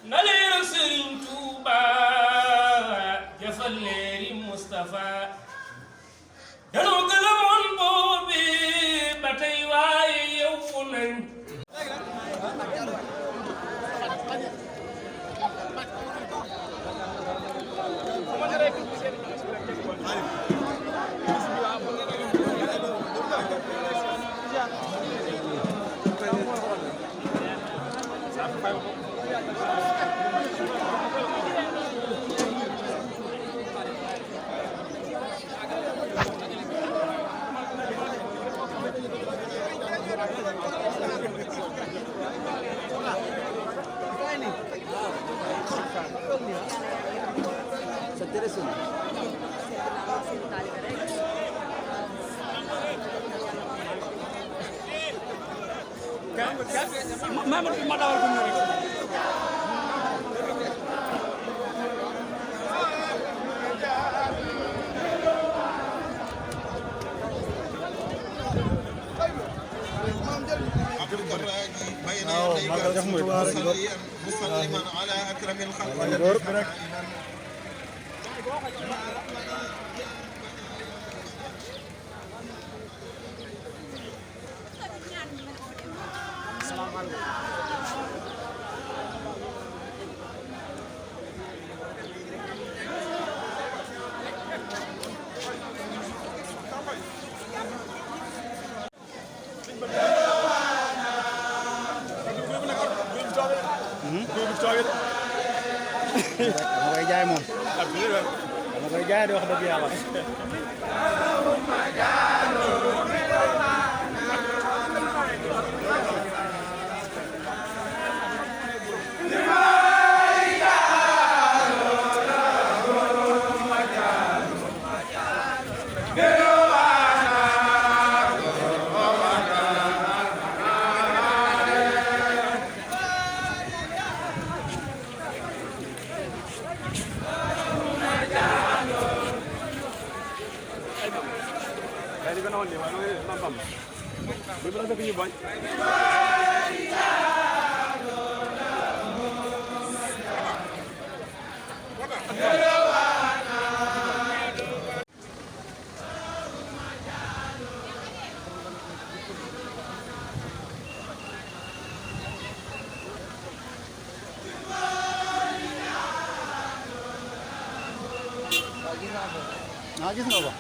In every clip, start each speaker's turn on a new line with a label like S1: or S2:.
S1: na leeral Sëriñ Tuuba jëfal leeri Mustafa danoo gëlëmoon boobi ba tey waaye yow fu nañ ma dawal ko rek
S2: مسلما على اكرم الخلق
S3: dama koy jaay moom dama koy jaay di wax dëgg yàlla gis nga ko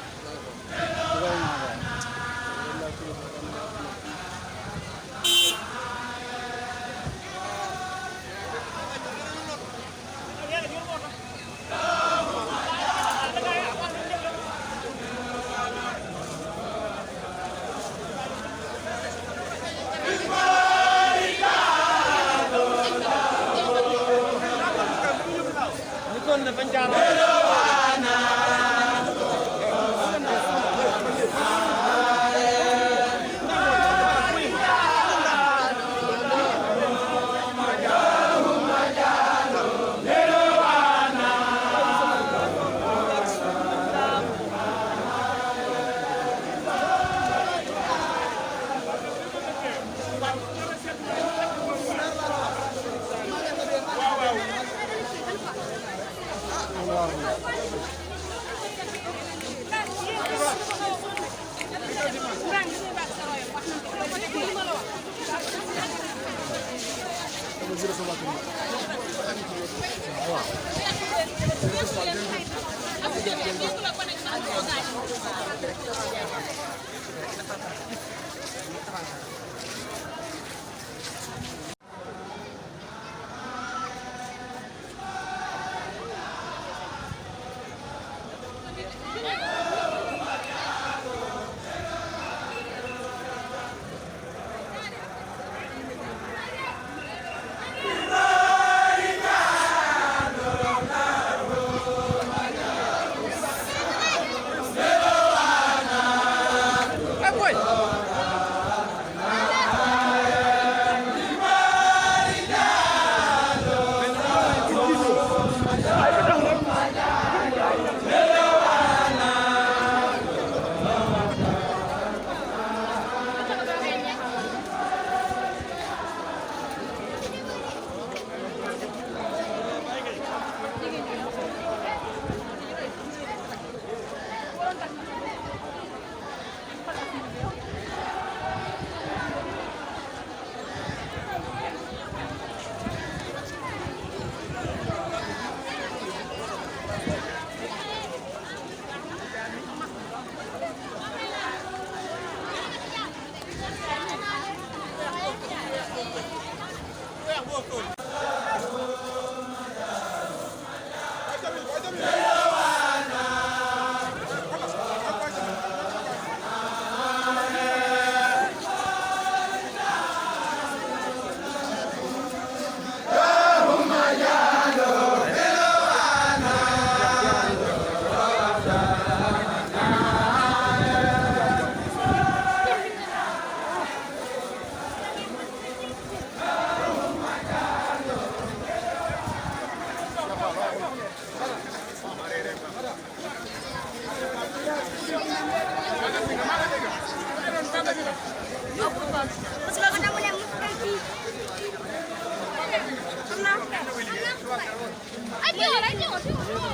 S4: 哎，听我来，听我，听我，听我。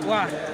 S5: Wow.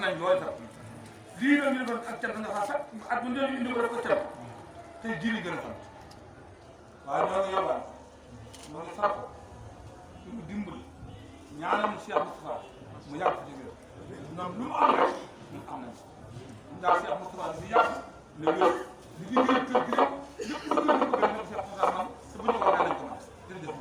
S5: nañ looy sax lii la ñu defoon ak cant nga xam ak bu ñu indi ko def ko cant tey jii li gën a xam waaye ñoo ngi yóbbaan ñoo ngi sax ñu dimbali ñaanal Cheikh Moustapha mu yàgg ci biir ñoom lu mu am rek ñun am nañ ndax Cheikh Moustapha di yàgg ne wér li di wér kër gi rek lépp lu gën a bëgg ñoom Cheikh Moustapha man te bu ñu ko waxee nañ ko man jërëjëf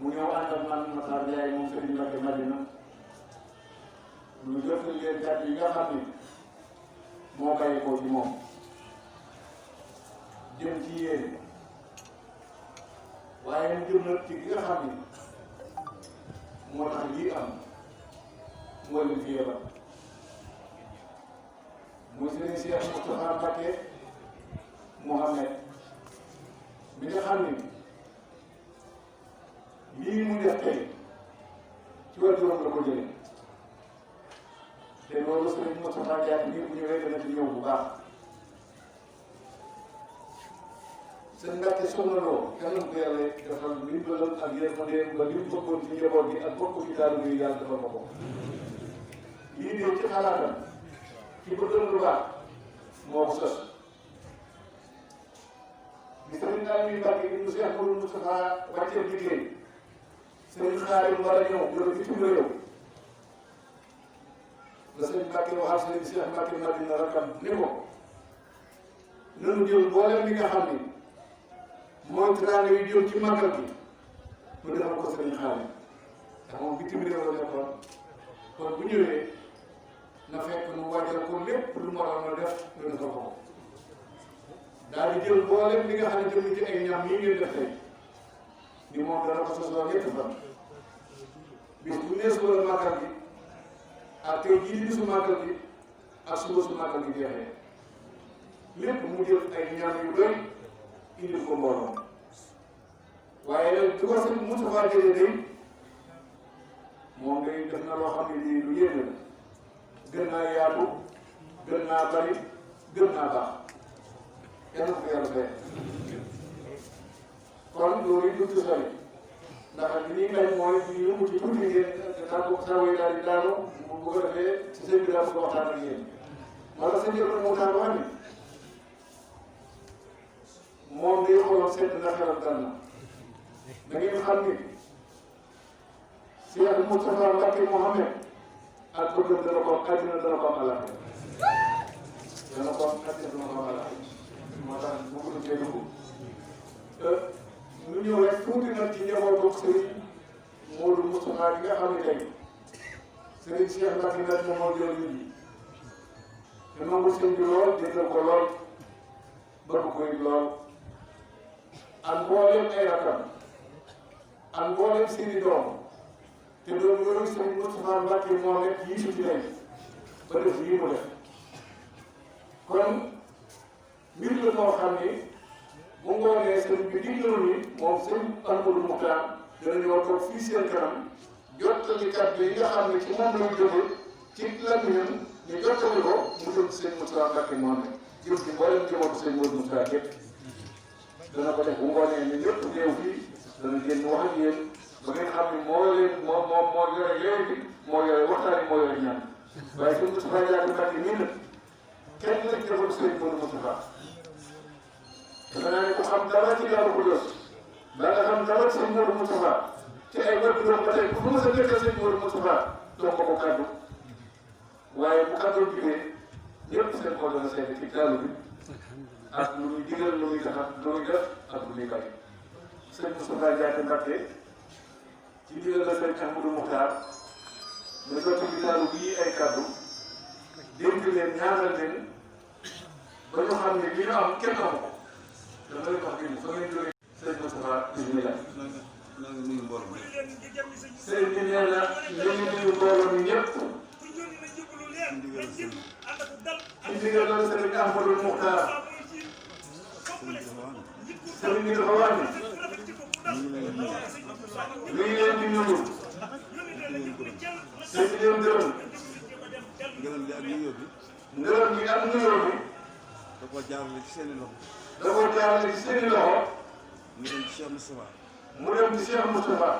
S6: mu ñëw ànd ak man Matar Ndiaye moom Serigne Mbacké Madina ñu jot leen kàddu yi nga xam ni moo bàyyi ko ci moom jëm ci yéen waaye mu jëm nag ci ki nga xam ni moo tax lii am moo leen fi yebal muy Serigne Cheikh Moustapha Mbacké Mohamed bi nga xam ni lii mu def tey ci wàllu yoon la ko jëlee te loolu Serigne Moustapha Diagne nii bu ñëwee dana ci ñëw bu baax seen Mbàkke soxna loo yàlla ko yàlla defal ndimbalam ak yërmandeem ba li mu bëggoon ci njaboot gi ak bokk ci daal bi yàlla defal ma ko lii de ci xalaatam ci bëggoon lu baax moo ko sos bi Serigne Aliou Mbacke ibnu Cheikh Moustapha wàccee liggéey Serigne Xaadim war a ñëw jóge bitim réew la Serigne Mbacke waxal Serigne Cheikh Mbacke Madina rakkam ni ko nanu jël mboolem li nga xam ni mooy teraanga yu jëm ci màggal gi mu defal ko Serigne Xaadim ndax moom bitim réew la nekkoon kon bu ñëwee na fekk nu waajal ko lépp lu mu waroon a def lu defal ko daal di jël mboolem li nga xam ne jëm ci ay ñam yi ngeen def tey ni moom dana ko sosoo ñetti fan bis bu nee suba la màggal gi ak tey jii di bisu màggal gi ak suba su màggal gi jeexee lépp mu jël ay ñam yu doy indil ko mbooloo waaye nag du ko sëñ Moustapha jëlee day moom day def na loo xam ne lii lu yéeme la gën naa yaatu gën naa bari gën naa baax yàlla ko yàlla fay kon loolu it du ci sori ndax li ñuy may mooy ñu yëngu ci tuuti ngeen daal ko saa yi daal di daanu bu ko defee ci sëñ bi daal ko waxtaan ak yéen moo tax sëñ bi moo tax wax ni moom day xoolal seet na xelam dal na da ngeen xam ni Cheikh Moustapha Mbacké Mohamed ak bëggam dana ko am àddina dana ko am àllaaxira dana ko am àddina dana ko am àllaaxira moo tax bu ko defee dugg ñu ñëw rek tuuti nag ci njabootu Serigne Modou Moustapha bi nga xam ne tey Serigne Cheikh Mbacké nag moom moo jël nit ñi te nangu sëñ bi lool déggal ko lool bëgg ko it lool ak mboolem ay rakam ak mboolem seeni doom te doom yooyu Serigne Moustapha Mbacké moo nekk yii ci tey ba def lii mu def kon mbir la moo xam ni bu ngoonee sëriñ bi digloon ni moom sëñ Ahmadou Moukhtar dana ñëw toog fii seen kanam jottali kàddu yi nga xam ne ci moom lay jóge ci làmmiñam ñu jottali ko mu jëm sëñ Moustapha Mbacké moom jëm ci mboolem jëmatu sëñ Modou Moukhtar yëpp dana ko def bu ngoonee ni ñëpp ñëw fii dana génn wax ak yéen ba ngeen xam ni moo leen moo yore léegi moo yore waxtaan yi moo yore ñaan waaye sëñ Moustapha Mbacké nii nag kenn lañ defal sëñ Modou Moustapha dafa naa ne ku xam dara ci Daaru Xudoos da nga xam dara ci sëñ Modou Moustapha ci ay wér doom ba tey ku mës a nekkal sëñ Modou Moustapha doo ko kaddu waaye bu kaddu jugee ñëpp seen xol dana seede ci daalu bi ak lu muy digal lu muy taxat lu muy def ak lu muy bàyyi sëñ Moustapha Diaté Mbacké ci digal la sëñ Ahmadou Moukhtar nga sotti ci daalu bii ay kaddu dénk leen ñaanal leen ba ñu xam ne li ñu am kenn amu ko dama leen wax dëgg fa ngeen jógee sëñ Moustapha bismillah
S2: na nga nuyu mbooloo mi.
S6: sëñ bi nee na ñu ngi nuyu mbooloo mi ñëpp ci ndigal la sëñ Ahmadou Moukhtar sëñ bi dafa wax ni ñu ngi leen di nuyu sëñ bi leen gërëm
S2: ngërëm li ak nuyoo bi.
S6: ngërëm bi ak nuyoo bi
S2: da koo jaarale ci seen i loxo.
S6: da koo jaarale ci seen i loxo
S2: mu dem ci Cheikh Moustapha.
S6: mu dem ci Cheikh Moustapha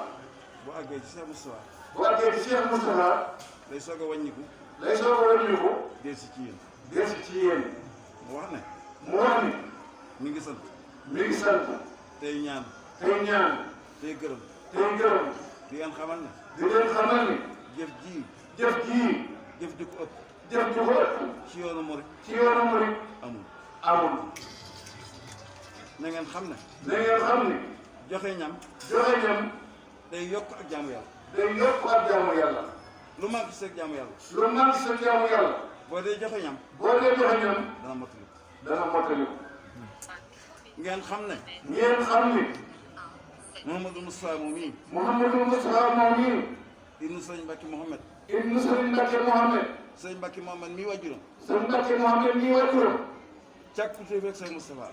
S2: bu àggee ci Cheikh Moustapha.
S6: bu àggee ci Cheikh Moustapha
S2: day soog a wàññiku.
S6: lay soog a wàññiku
S2: delsi ci yéen.
S6: delsi ci yéen
S2: mu wax ne.
S6: mu wax ni
S2: mi ngi sant.
S6: mi ngi sant
S2: tey ñaan.
S6: tey ñaan
S2: tey gërëm.
S6: tey gërëm
S2: di ngeen xamal ne.
S6: di leen xamal ni
S2: jëf ji.
S6: jëf jii
S2: jëf ji ko ëpp.
S6: jëf ju ko ëpp
S2: ci yoonu murit
S6: ci yoonu murit
S2: amul.
S6: amul
S2: na ngeen xam ne.
S6: na ngeen xam ni
S2: joxe ñam.
S6: joxe ñam
S2: day yokk ak jaamu yàlla.
S6: day yokk ak jaamu yàlla
S2: lu manqué sa jaamu yàlla.
S6: lu manqué sa jaamu yàlla
S2: boo dee joxe ñam.
S6: boo dee joxe ñam
S2: dana mottali.
S6: dana mottali
S2: ngeen xam ne.
S6: ngeen xam ni
S2: Mouhamadou Moustapha moom mii.
S6: Mouhamadou Moustapha moom mii
S2: ibnu Sëriñ Mbacke Mouhamed.
S6: ibnu Sëriñ Mbacke Mouhamed
S2: Sëriñ Mbacke Mouhamed mii waajuram.
S6: Sëriñ Mbacke Mouhamed mii waajuram
S2: càkkutéef ak Sëriñ Moustapha.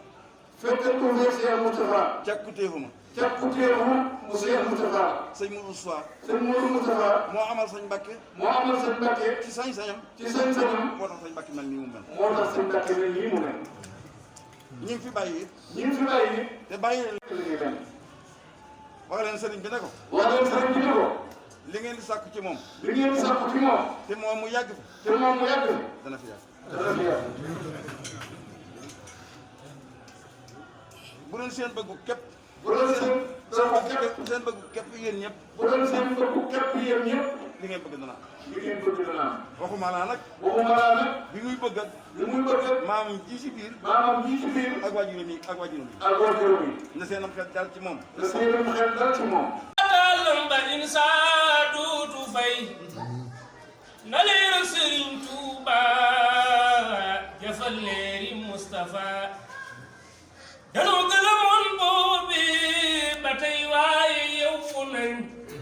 S6: fekkal ko fee Cheikh Moustapha
S2: càkkutéefuma.
S6: càkkutéefu mu Cheikh Moustapha
S2: sëñ Mourou Moustapha.
S6: sëñ Modou Moustapha
S2: moo amal sëñ Mbacke.
S6: moo amal sëñ Mbacke
S2: ci sañ-sañam.
S6: ci sañ-sañam
S2: moo tax sëñ Mbacke mel nii mu mel.
S6: moo tax sëñ Mbacke mel nii mu mel
S2: ñi ngi fi bàyyi it.
S6: ñi ngi fi bàyyi
S2: te bàyyi leen.
S6: li ñuy mel
S2: wax leen sëriñ bi ne ko.
S6: wax leen sëriñ bi ne ko
S2: li ngeen di sàkku ci moom.
S6: li ngeen sàkku ci moom
S2: te moom mu yàgg fi.
S6: te moom mu yàgg
S2: dana fi yàgg.
S6: dana fi yàgg
S2: bu doon seen bëggu képp.
S6: bu doon seen bëggu képp
S2: seen bëggu képp yéen ñëpp.
S6: bu doon seen bëggu képp yéen ñëpp
S2: li ngeen bëgg dana am.
S6: li ngeen bëgg dana am
S2: waxuma laa nag.
S6: waxuma laa nag
S2: bi muy bëgg ak.
S6: li muy bëgg
S2: maamam ji ci biir.
S6: maanaam ji ci biir
S2: ak waajuram yi ak waajuram yi.
S6: ak waajuram yi
S2: na seenam xel dal ci moom.
S6: na seenam xel dal ci moom
S1: taalam ba insa duutu fay na leeral Sëriñ Tuuba jëfal leeri Mustafa danoo